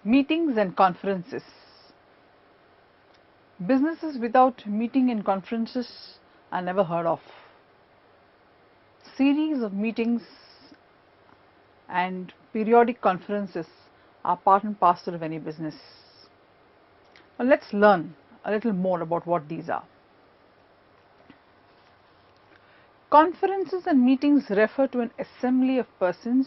Meetings and conferences. Businesses without meeting and conferences are never heard of. Series of meetings and periodic conferences are part and parcel of any business. Now let's learn a little more about what these are. Conferences and meetings refer to an assembly of persons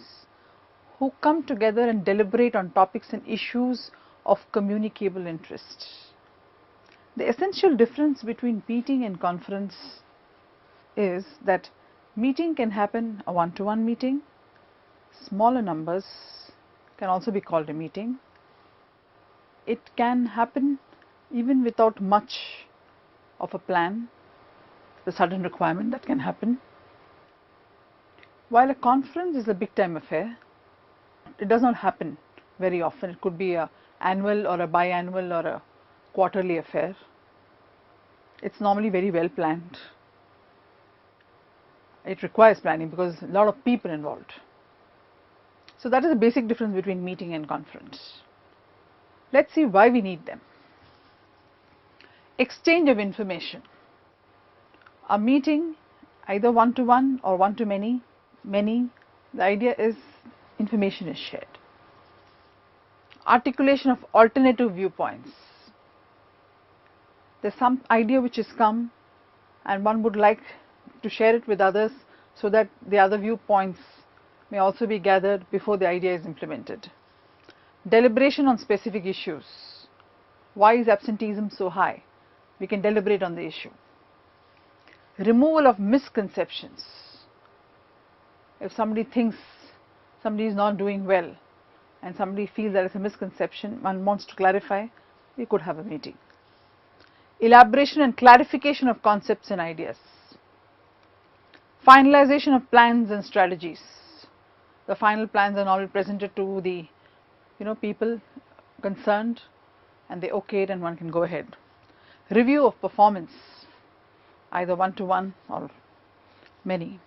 who come together and deliberate on topics and issues of communicable interest. The essential difference between meeting and conference is that meeting can happen a one-to-one meeting, smaller numbers can also be called a meeting. It can happen even without much of a plan, the sudden requirement that can happen. While a conference is a big time affair, it does not happen very often. It could be an annual or a biannual or a quarterly affair. It's normally very well planned. It requires planning because a lot of people involved. So that is the basic difference between meeting and conference. Let's see why we need them. Exchange of information. A meeting, either one-to-one or one-to-many, the idea is information is shared. Articulation of alternative viewpoints. There's some idea which has come and one would like to share it with others so that the other viewpoints may also be gathered before the idea is implemented. Deliberation on specific issues. Why is absenteeism so high? We can deliberate on the issue. Removal of misconceptions. If somebody thinks somebody is not doing well and somebody feels that it's a misconception, one wants to clarify, we could have a meeting. Elaboration and clarification of concepts and ideas. Finalization of plans and strategies. The final plans are normally presented to the people concerned and they okay it and one can go ahead. Review of performance, either one-to-one or many.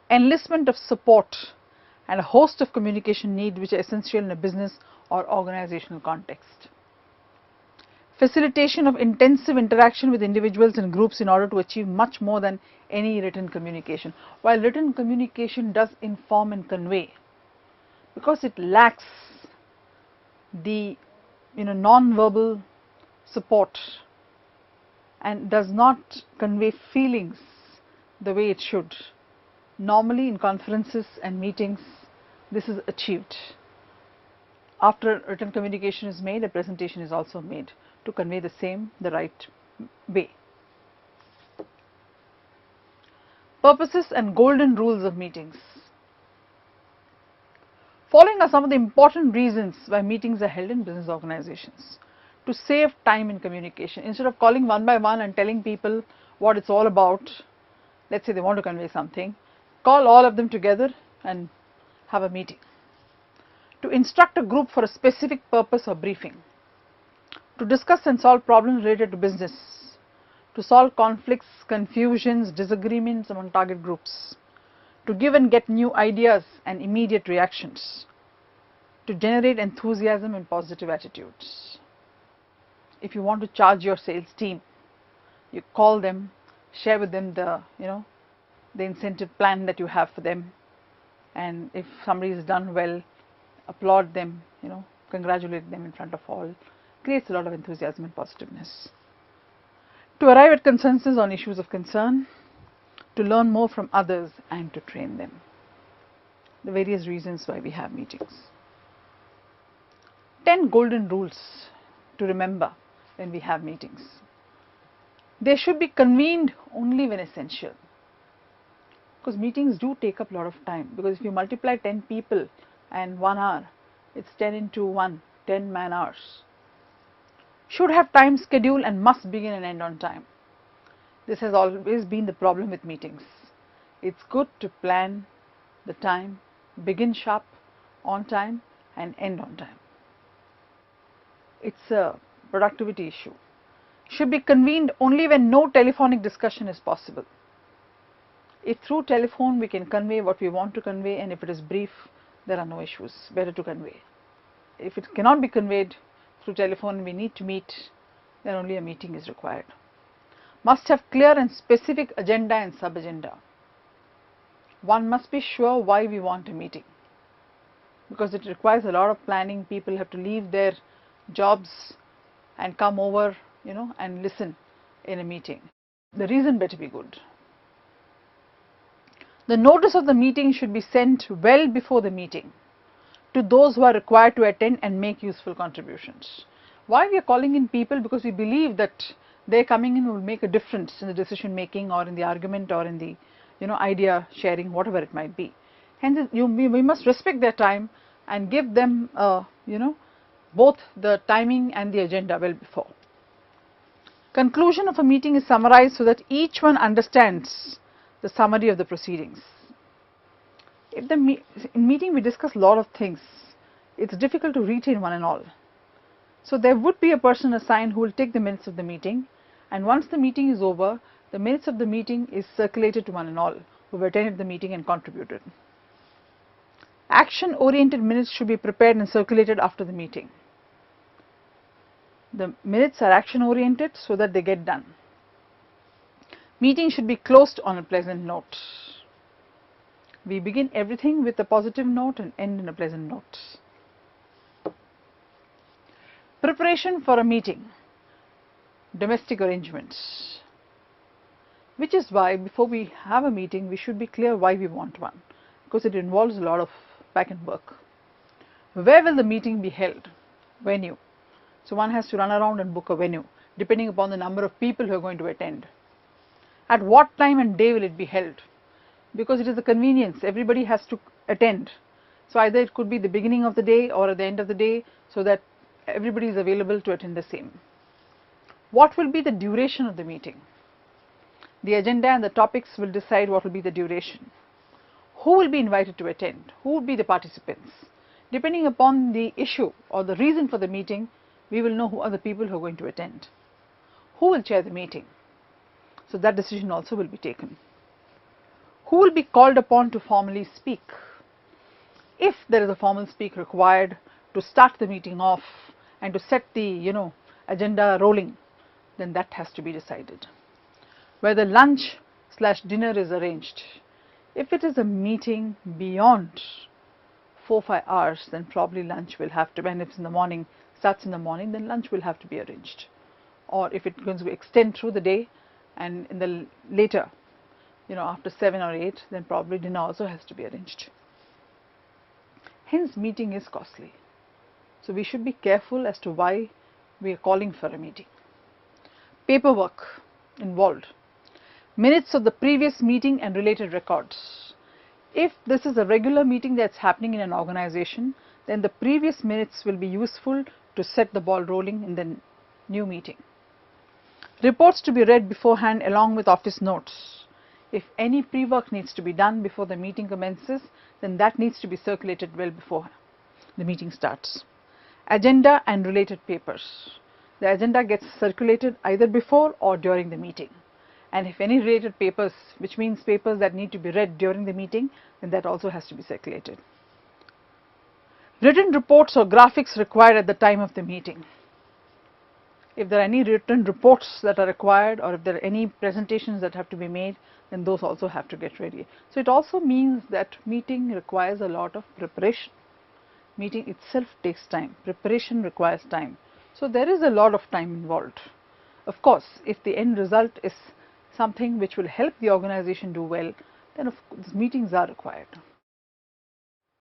Enlistment of support and a host of communication needs which are essential in a business or organizational context. Facilitation of intensive interaction with individuals and groups in order to achieve much more than any written communication. While written communication does inform and convey, because it lacks the non-verbal support and does not convey feelings the way it should. Normally in conferences and meetings this is achieved. After written communication is made, a presentation is also made to convey the right way. Purposes and golden rules of meetings. Following are some of the important reasons why meetings are held in business organizations. To save time in communication, instead of calling one by one and telling people what it's all about, let's say they want to convey something, call all of them together and have a meeting. To instruct a group for a specific purpose or briefing. To discuss and solve problems related to business. To solve conflicts, confusions, disagreements among target groups. To give and get new ideas and immediate reactions. To generate enthusiasm and positive attitudes. If you want to charge your sales team, you call them, share with them the incentive plan that you have for them, and if somebody has done well, applaud them, congratulate them in front of all. Creates a lot of enthusiasm and positiveness. To arrive at consensus on issues of concern, to learn more from others and to train them. The various reasons why we have meetings. 10 golden rules to remember when we have meetings. They should be convened only when essential. Because meetings do take up a lot of time, because if you multiply 10 people and 1 hour, it's 10 into 1, 10 man hours. Should have time schedule and must begin and end on time. This has always been the problem with meetings. It's good to plan the time, begin sharp, on time and end on time. It's a productivity issue. Should be convened only when no telephonic discussion is possible. If through telephone we can convey what we want to convey, and if it is brief, there are no issues, better to convey. if it cannot be conveyed through telephone and we need to meet, then only a meeting is required. Must have clear and specific agenda and sub-agenda. One must be sure why we want a meeting, because it requires a lot of planning. People have to leave their jobs and come over, and listen in a meeting. The reason better be good. The notice of the meeting should be sent well before the meeting to those who are required to attend and make useful contributions. Why we are calling in people? Because we believe that their coming in will make a difference in the decision making or in the argument or in the idea sharing, whatever it might be. Hence we must respect their time and give them both the timing and the agenda well before. Conclusion of a meeting is summarized so that each one understands the summary of the proceedings. If in meeting we discuss a lot of things, it's difficult to retain one and all. So there would be a person assigned who will take the minutes of the meeting, and once the meeting is over, the minutes of the meeting is circulated to one and all who have attended the meeting and contributed. Action oriented minutes should be prepared and circulated after the meeting. The minutes are action oriented so that they get done. Meeting should be closed on a pleasant note. We begin everything with a positive note and end in a pleasant note. Preparation for a meeting. Domestic arrangements. Which is why before we have a meeting, we should be clear why we want one, because it involves a lot of back and work. Where will the meeting be held? Venue. So one has to run around and book a venue depending upon the number of people who are going to attend. At what time and day will it be held? Because it is a convenience, everybody has to attend. So either it could be the beginning of the day or at the end of the day, so that everybody is available to attend the same. What will be the duration of the meeting? The agenda and the topics will decide what will be the duration. Who will be invited to attend? Who will be the participants? Depending upon the issue or the reason for the meeting, we will know who are the people who are going to attend. Who will chair the meeting? So that decision also will be taken. Who will be called upon to formally speak? If there is a formal speak required to start the meeting off and to set the agenda rolling, then that has to be decided. Whether lunch/dinner is arranged. If it is a meeting beyond 4-5 hours, then probably lunch will have to, and if it's in the morning, starts in the morning, then lunch will have to be arranged. Or if it's going to extend through the day and in the later, after 7 or 8, then probably dinner also has to be arranged. Hence meeting is costly. So we should be careful as to why we are calling for a meeting. Paperwork involved. Minutes of the previous meeting and related records. If this is a regular meeting that's happening in an organization, then the previous minutes will be useful to set the ball rolling in the new meeting. Reports to be read beforehand along with office notes. If any pre-work needs to be done before the meeting commences, then that needs to be circulated well before the meeting starts. Agenda and related papers. The agenda gets circulated either before or during the meeting. And if any related papers, which means papers that need to be read during the meeting, then that also has to be circulated. Written reports or graphics required at the time of the meeting. If there are any written reports that are required, or if there are any presentations that have to be made, then those also have to get ready. So it also means that meeting requires a lot of preparation. Meeting itself takes time. Preparation requires time. So there is a lot of time involved. Of course, if the end result is something which will help the organization do well, then of course meetings are required.